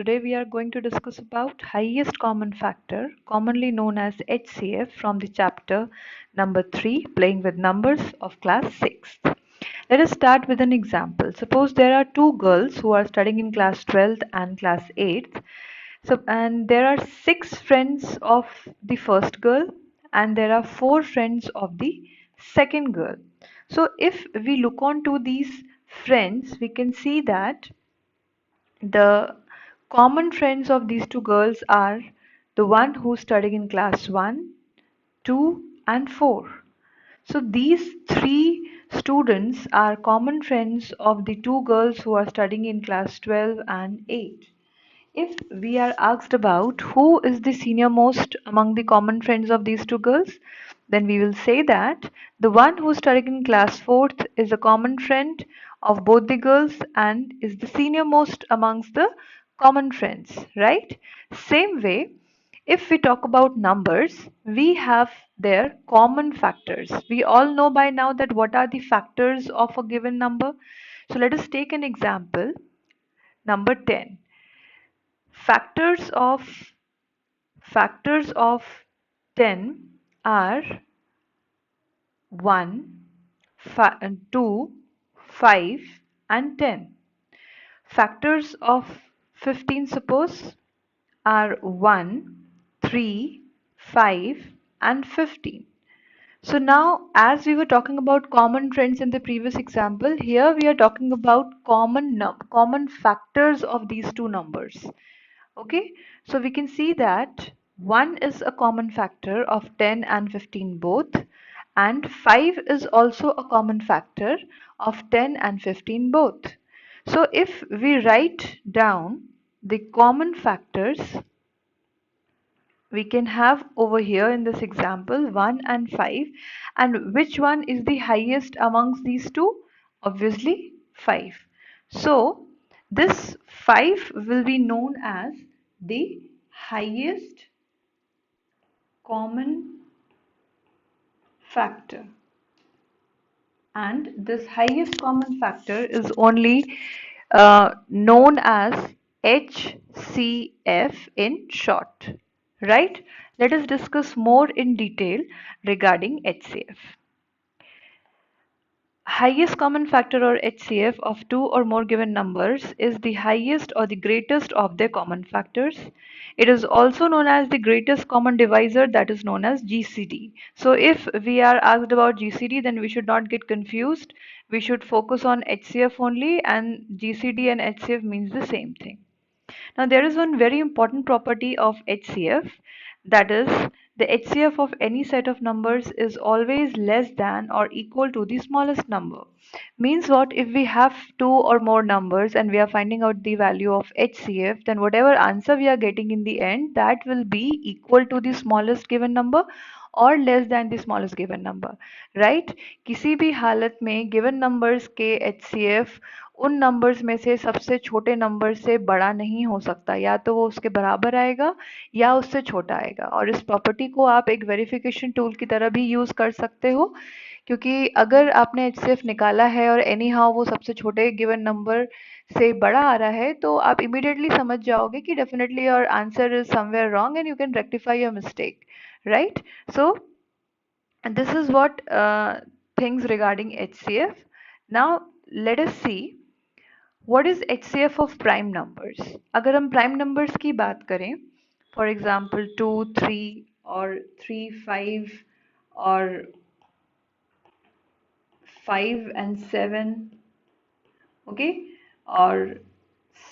Today we are going to discuss about highest common factor, commonly known as HCF, from the chapter number 3, playing with numbers, of class 6th. Let us start with an example. Suppose there are two girls who are studying in class 12th and class 8th. And there are 6 friends of the first girl and there are 4 friends of the second girl. So if we look on to these friends, we can see that the common friends of these two girls are the one who's studying in class 1, 2 and 4. So these 3 students are common friends of the two girls who are studying in class 12 and 8. If we are asked about who is the senior most among the common friends of these two girls, then we will say that the one who is studying in class 4th is a common friend of both the girls and is the senior most amongst the common friends, right? Same way, if we talk about numbers, we have their common factors. We all know by now that what are the factors of a given number. So let us take an example, number 10. Factors of 10 are 1, 2, 5 and 10. Factors of 15, suppose, are 1, 3, 5 and 15. So now, as we were talking about common trends in the previous example, here we are talking about common factors of these two numbers. Okay, so we can see that 1 is a common factor of 10 and 15 both, and 5 is also a common factor of 10 and 15 both. So if we write down the common factors, we can have over here in this example 1 and 5, and which one is the highest amongst these two? Obviously 5. So this 5 will be known as the highest common factor, and this highest common factor is only known as HCF in short, right? Let us discuss more in detail regarding HCF. Highest common factor, or HCF, of two or more given numbers is the highest or the greatest of their common factors. It is also known as the greatest common divisor, that is known as GCD. So if we are asked about GCD, then we should not get confused. We should focus on HCF only, and GCD and HCF means the same thing. Now there is one very important property of HCF, that is, the HCF of any set of numbers is always less than or equal to the smallest number. Means what? If we have two or more numbers and we are finding out the value of HCF, then whatever answer we are getting in the end, that will be equal to the smallest given number और less than the smallest given number, right? किसी भी हालत में given numbers के HCF उन numbers में से सबसे छोटे नंबर से बड़ा नहीं हो सकता, या तो वो उसके बराबर आएगा या उससे छोटा आएगा। और इस प्रॉपर्टी को आप एक वेरिफिकेशन टूल की तरह भी यूज़ कर सकते हो, क्योंकि अगर आपने HCF निकाला है और एनी हाउ वो सबसे छोटे गिवन नंबर से बड़ा आ रहा है, तो आप इमीडिएटली समझ जाओगे कि definitely your answer is somewhere wrong and you can rectify your mistake, right? So this is what things regarding HCF. Now let us see what is HCF of prime numbers. अगर हम prime numbers की बात करें, for example 2, 3 और 3, 5 और 5 and 7, okay, or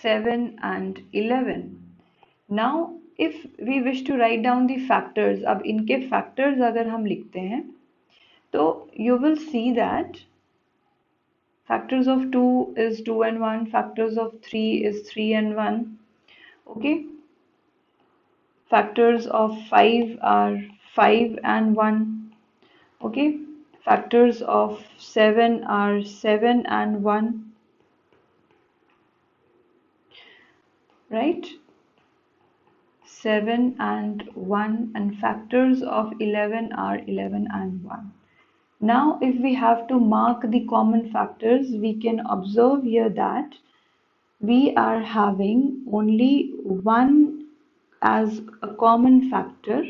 7 and 11. Now if we wish to write down the factors, अब इनके factors अगर हम लिखते हैं, तो you will see that factors of 2 is 2 and 1, factors of 3 is 3 and 1, okay, factors of 5 are 5 and 1, okay, factors of 7 are 7 and 1, right? 7 and 1, and factors of 11 are 11 and 1. Now if we have to mark the common factors, we can observe here that we are having only 1 as a common factor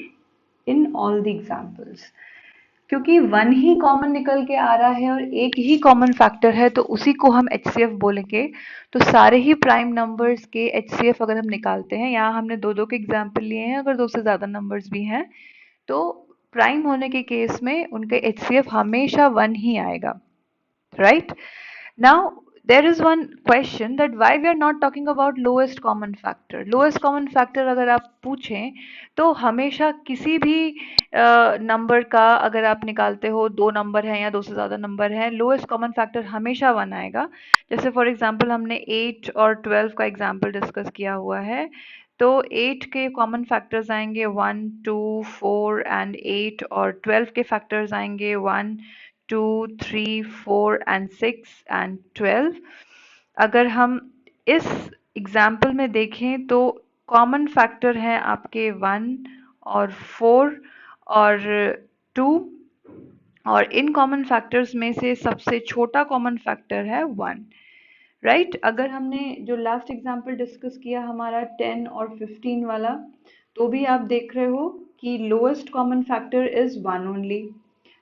in all the examples. क्योंकि 1 ही common निकल के आ रहा है और एक ही common factor है तो उसी को हम HCF बोलेंगे। तो सारे ही प्राइम नंबर्स के HCF अगर हम निकालते हैं, यहाँ हमने दो दो के एग्जाम्पल लिए हैं, अगर दो से ज़्यादा नंबर्स भी हैं तो प्राइम होने के केस में उनका HCF हमेशा 1 ही आएगा, right? Now, there is one question that why we are not talking about lowest common factor. Lowest common factor अगर आप पूछें तो हमेशा किसी भी नंबर का अगर आप निकालते हो, दो नंबर हैं या दो से ज़्यादा नंबर हैं, लोएस्ट कॉमन फैक्टर हमेशा 1 आएगा। जैसे फॉर एग्जांपल हमने 8 और 12 का एग्जांपल डिस्कस किया हुआ है, तो 8 के कॉमन फैक्टर्स आएंगे 1, 2, 4 एंड 8 और 12 के फैक्टर्स आएंगे 1, 2, 3, 4 एंड 6 एंड 12। अगर हम इस एग्जाम्पल में देखें तो कॉमन फैक्टर हैं आपके 1 और 4 और 2 और इन कॉमन फैक्टर्स में से सबसे छोटा कॉमन फैक्टर है 1, राइट? अगर हमने जो लास्ट एग्जाम्पल डिस्कस किया हमारा 10 और 15 वाला, तो भी आप देख रहे हो कि lowest common factor is 1 only,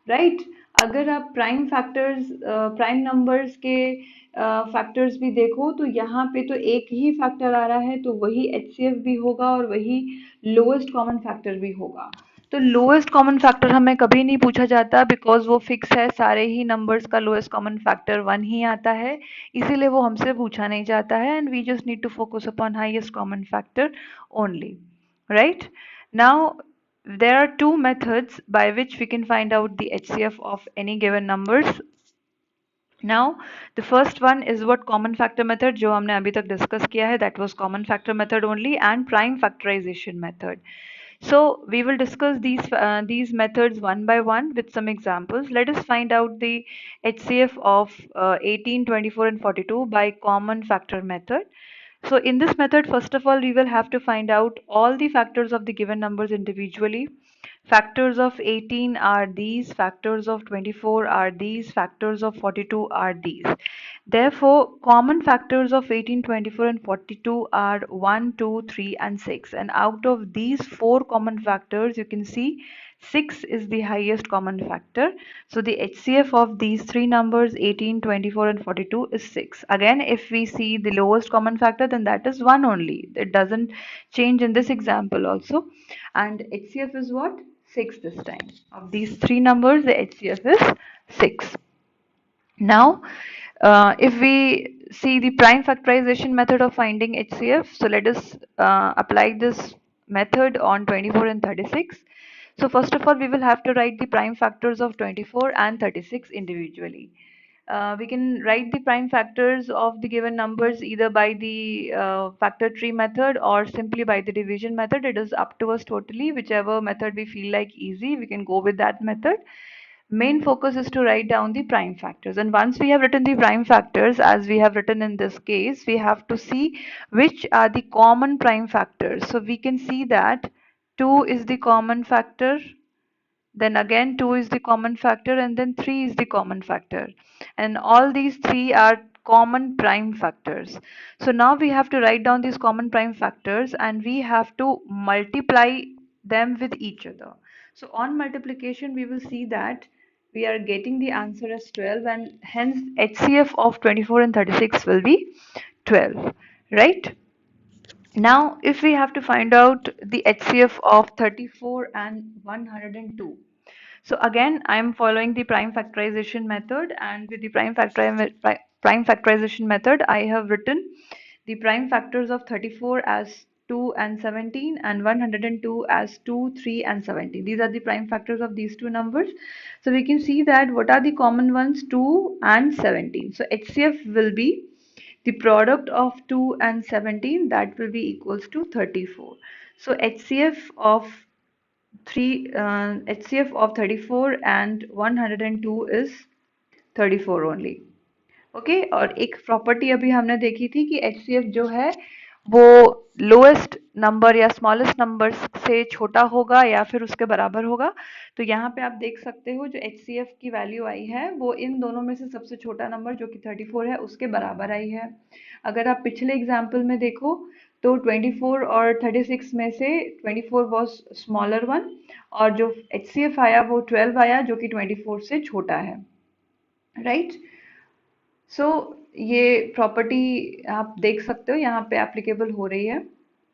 right? अगर आप प्राइम नंबर्स के फैक्टर्स भी देखो तो यहाँ पे तो एक ही फैक्टर आ रहा है, तो वही HCF भी होगा और वही लोएस्ट कॉमन फैक्टर भी होगा। तो लोएस्ट कॉमन फैक्टर हमें कभी नहीं पूछा जाता बिकॉज वो फिक्स है, सारे ही नंबर्स का लोएस्ट कॉमन फैक्टर 1 ही आता है, इसीलिए वो हमसे पूछा नहीं जाता है and we just need to focus upon highest common factor only, right? Now there are two methods by which we can find out the HCF of any given numbers. Now the first one is what common factor method जो हमने अभी तक discuss किया है, that was common factor method only, and prime factorization method. So we will discuss these methods one by one with some examples. Let us find out the HCF of 18, 24 and 42 by common factor method. So in this method, first of all, we will have to find out all the factors of the given numbers individually. Factors of 18 are these, factors of 24 are these, factors of 42 are these. Therefore, common factors of 18, 24 and 42 are 1, 2, 3 and 6. And out of these four common factors, you can see 6 is the highest common factor. So the HCF of these three numbers 18, 24 and 42 is 6. Again, if we see the lowest common factor, then that is 1 only. It doesn't change in this example also. And HCF is what? 6 this time. Of these three numbers, the HCF is 6. Now, if we see the prime factorization method of finding HCF, so let us apply this method on 24 and 36. So first of all, we will have to write the prime factors of 24 and 36 individually. We can write the prime factors of the given numbers either by the factor tree method or simply by the division method. It is up to us totally. Whichever method we feel like easy, we can go with that method. Main focus is to write down the prime factors, and once we have written the prime factors as we have written in this case, we have to see which are the common prime factors. So we can see that 2 is the common factor, then again 2 is the common factor, and then 3 is the common factor, and all these three are common prime factors. So now we have to write down these common prime factors and we have to multiply them with each other. So on multiplication we will see that we are getting the answer as 12, and hence HCF of 24 and 36 will be 12, right? Now, if we have to find out the HCF of 34 and 102. So again, I am following the prime factorization method, and with the prime factorization method, I have written the prime factors of 34 as 2 and 17 and 102 as 2, 3 and 17. These are the prime factors of these two numbers. So we can see that what are the common ones? 2 and 17. So HCF will be the product of 2 and 17, that will be equals to 34. So HCF of 34 and 102 is 34 only. Okay और एक property अभी हमने देखी थी कि HCF जो है वो लोएस्ट नंबर या स्मॉलेस्ट नंबर से छोटा होगा या फिर उसके बराबर होगा। तो यहाँ पे आप देख सकते हो जो HCF की वैल्यू आई है वो इन दोनों में से सबसे छोटा नंबर जो कि 34 है उसके बराबर आई है। अगर आप पिछले एग्जाम्पल में देखो तो 24 और 36 में से 24 वॉज स्मॉलर वन, और जो HCF आया वो 12 आया, जो कि 24 से छोटा है, राइट। सो ये प्रॉपर्टी आप देख सकते हो यहाँ पे एप्लीकेबल हो रही है।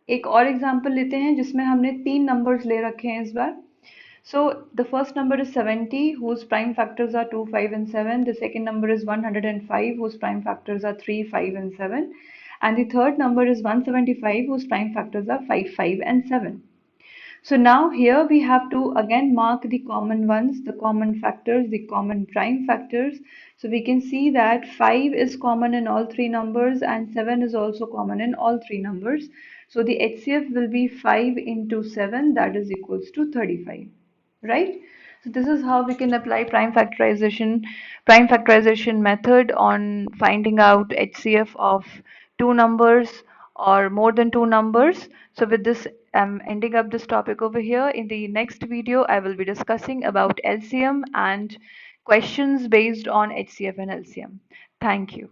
एक और एग्जांपल लेते हैं जिसमें हमने तीन नंबर्स ले रखे हैं इस बार। So the first number is 70, whose prime factors are 2, 5, and 7. The second number is 105, whose prime factors are 3, 5, and 7. And the third number is 175, whose prime factors are 5, 5, and 7. So now here we have to again mark the common ones, the common factors, the common prime factors. So we can see that 5 is common in all three numbers and 7 is also common in all three numbers. So the HCF will be 5 into 7, that is equals to 35, right? So this is how we can apply prime factorization method on finding out HCF of two numbers or more than two numbers. So with this, I'm ending up this topic over here. In the next video, I will be discussing about LCM and questions based on HCF and LCM. Thank you.